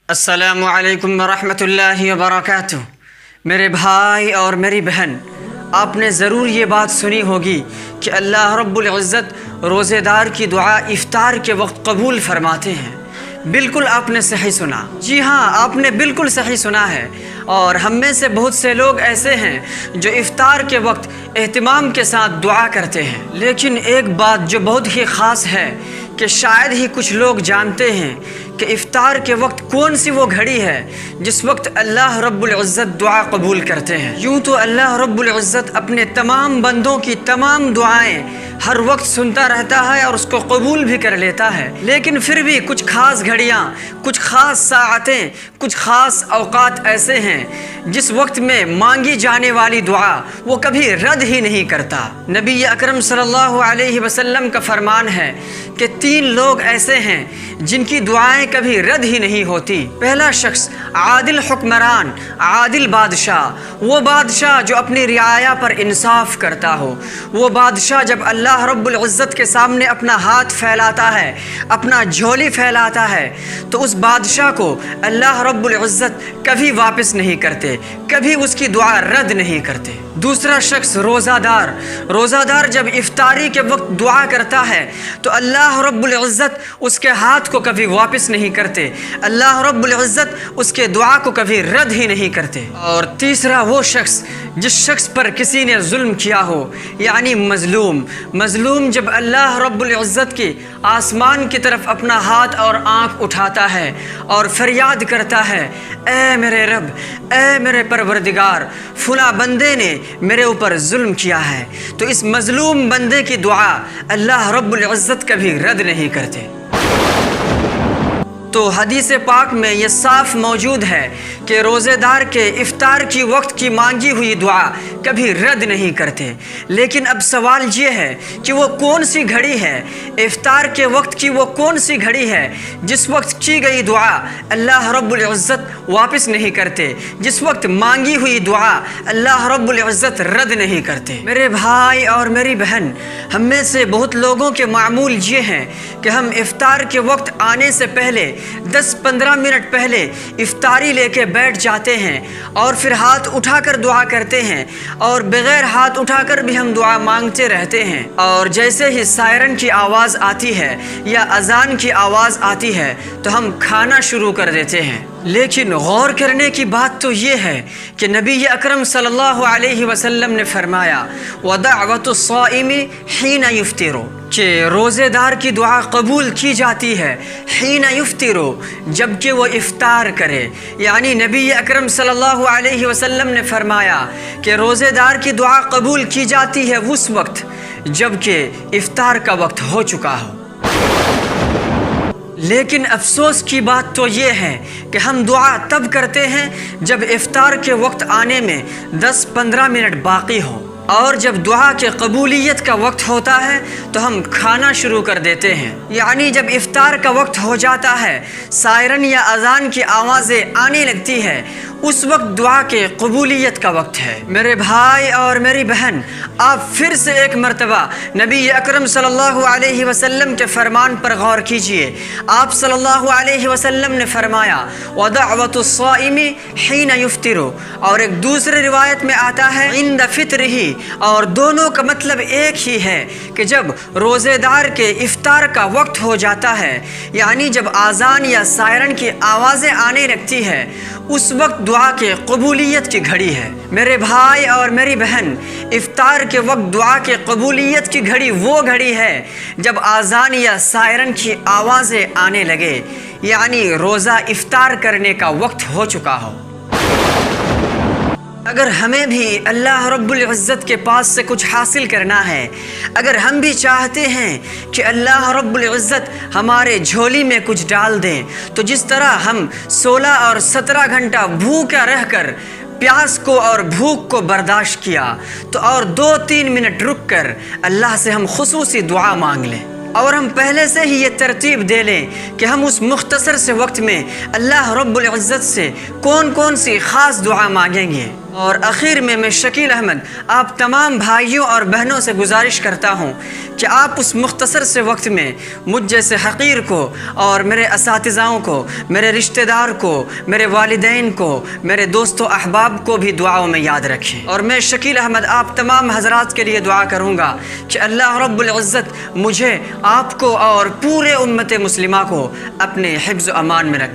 السلام علیکم ورحمۃ اللہ وبرکاتہ۔ میرے بھائی اور میری بہن، آپ نے ضرور یہ بات سنی ہوگی کہ اللہ رب العزت روزے دار کی دعا افطار کے وقت قبول فرماتے ہیں۔ بالکل آپ نے صحیح سنا، جی ہاں، آپ نے بالکل صحیح سنا ہے۔ اور ہم میں سے بہت سے لوگ ایسے ہیں جو افطار کے وقت اہتمام کے ساتھ دعا کرتے ہیں، لیکن ایک بات جو بہت ہی خاص ہے کہ شاید ہی کچھ لوگ جانتے ہیں کہ افطار کے وقت کون سی وہ گھڑی ہے جس وقت اللہ رب العزت دعا قبول کرتے ہیں۔ یوں تو اللہ رب العزت اپنے تمام بندوں کی تمام دعائیں ہر وقت سنتا رہتا ہے اور اس کو قبول بھی کر لیتا ہے، لیکن پھر بھی کچھ خاص گھڑیاں، کچھ خاص ساعتیں، کچھ خاص اوقات ایسے ہیں جس وقت میں مانگی جانے والی دعا وہ کبھی رد ہی نہیں کرتا۔ نبی اکرم صلی اللہ علیہ وسلم کا فرمان ہے کہ 3 لوگ ایسے ہیں جن کی دعائیں کبھی رد ہی نہیں ہوتی۔ پہلا شخص عادل حکمران، عادل بادشاہ، وہ بادشاہ جو اپنی رعایا پر انصاف کرتا ہو، وہ بادشاہ جب اللہ رب العزت کے سامنے اپنا ہاتھ پھیلاتا ہے، اپنا جھولی پھیلاتا ہے، تو اس بادشاہ کو اللہ رب العزت کبھی واپس نہیں کرتے، کبھی اس کی دعا رد نہیں کرتے۔ دوسرا شخص روزہ دار، روزہ دار جب افطاری کے وقت دعا کرتا ہے تو اللہ رب العزت اس کے ہاتھ کو کبھی واپس نہیں کرتے، اللہ رب العزت اس کے دعا کو کبھی رد ہی نہیں کرتے۔ اور تیسرا وہ شخص جس شخص پر کسی نے ظلم کیا ہو، یعنی مظلوم جب اللہ رب العزت کی آسمان کی طرف اپنا ہاتھ اور آنکھ اٹھاتا ہے اور فریاد کرتا ہے، اے میرے رب، اے میرے پروردگار، فلاں بندے نے میرے اوپر ظلم کیا ہے، تو اس مظلوم بندے کی دعا اللہ رب العزت کبھی رد نہیں کرتے۔ تو حدیث پاک میں یہ صاف موجود ہے کہ روزے دار کے افطار کی وقت کی مانگی ہوئی دعا کبھی رد نہیں کرتے، لیکن اب سوال یہ ہے کہ وہ کون سی گھڑی ہے، افطار کے وقت کی وہ کون سی گھڑی ہے جس وقت کی گئی دعا اللہ رب العزت واپس نہیں کرتے، جس وقت مانگی ہوئی دعا اللہ رب العزت رد نہیں کرتے۔ میرے بھائی اور میری بہن، ہم میں سے بہت لوگوں کے معمول یہ ہیں کہ ہم افطار کے وقت آنے سے پہلے 10-15 منٹ پہلے افطاری لے کے بیٹھ جاتے ہیں اور پھر ہاتھ اٹھا کر دعا کرتے ہیں، اور بغیر ہاتھ اٹھا کر بھی ہم دعا مانگتے رہتے ہیں، اور جیسے ہی سائرن کی آواز آتی ہے یا اذان کی آواز آتی ہے تو ہم کھانا شروع کر دیتے ہیں۔ لیکن غور کرنے کی بات تو یہ ہے کہ نبی اکرم صلی اللہ علیہ وسلم نے فرمایا وَدَعْوَةُ الصَّائِمِ حِينَ يُفْطِرُ، کہ روزے دار کی دعا قبول کی جاتی ہے حین یفطر، جب کہ وہ افطار کرے۔ یعنی نبی اکرم صلی اللہ علیہ وسلم نے فرمایا کہ روزے دار کی دعا قبول کی جاتی ہے اس وقت جب کہ افطار کا وقت ہو چکا ہو۔ لیکن افسوس کی بات تو یہ ہے کہ ہم دعا تب کرتے ہیں جب افطار کے وقت آنے میں 10-15 منٹ باقی ہو، اور جب دعا کے قبولیت کا وقت ہوتا ہے تو ہم کھانا شروع کر دیتے ہیں۔ یعنی جب افطار کا وقت ہو جاتا ہے، سائرن یا اذان کی آوازیں آنے لگتی ہے، اس وقت دعا کے قبولیت کا وقت ہے۔ میرے بھائی اور میری بہن، آپ پھر سے ایک مرتبہ نبی اکرم صلی اللہ علیہ وسلم کے فرمان پر غور کیجئے۔ آپ صلی اللہ علیہ وسلم نے فرمایا وَدَعْوَةُ الصَّائِمِ حِينَ يُفْطِرُ، اور ایک دوسری روایت میں آتا ہے عِنْدَ فِطْرِهِ، اور دونوں کا مطلب ایک ہی ہے کہ جب روزے دار کے افطار کا وقت ہو جاتا ہے، یعنی جب آذان یا سائرن کی آوازیں آنے لگتی ہے، اس وقت دعا کے قبولیت کی گھڑی ہے۔ میرے بھائی اور میری بہن، افطار کے وقت دعا کے قبولیت کی گھڑی وہ گھڑی ہے جب آذان یا سائرن کی آوازیں آنے لگے، یعنی روزہ افطار کرنے کا وقت ہو چکا ہو۔ اگر ہمیں بھی اللہ رب العزت کے پاس سے کچھ حاصل کرنا ہے، اگر ہم بھی چاہتے ہیں کہ اللہ رب العزت ہمارے جھولی میں کچھ ڈال دیں، تو جس طرح ہم 16 اور 17 گھنٹہ بھوکا رہ کر پیاس کو اور بھوک کو برداشت کیا، تو اور 2-3 منٹ رک کر اللہ سے ہم خصوصی دعا مانگ لیں، اور ہم پہلے سے ہی یہ ترتیب دے لیں کہ ہم اس مختصر سے وقت میں اللہ رب العزت سے کون کون سی خاص دعا مانگیں گے۔ اور آخر میں شکیل احمد آپ تمام بھائیوں اور بہنوں سے گزارش کرتا ہوں کہ آپ اس مختصر سے وقت میں مجھ جیسے حقیر کو اور میرے اساتذاؤں کو، میرے رشتہ دار کو، میرے والدین کو، میرے دوست و احباب کو بھی دعاؤں میں یاد رکھیں۔ اور میں شکیل احمد آپ تمام حضرات کے لیے دعا کروں گا کہ اللہ رب العزت مجھے، آپ کو اور پورے امت مسلمہ کو اپنے حفظ و امان میں رکھے۔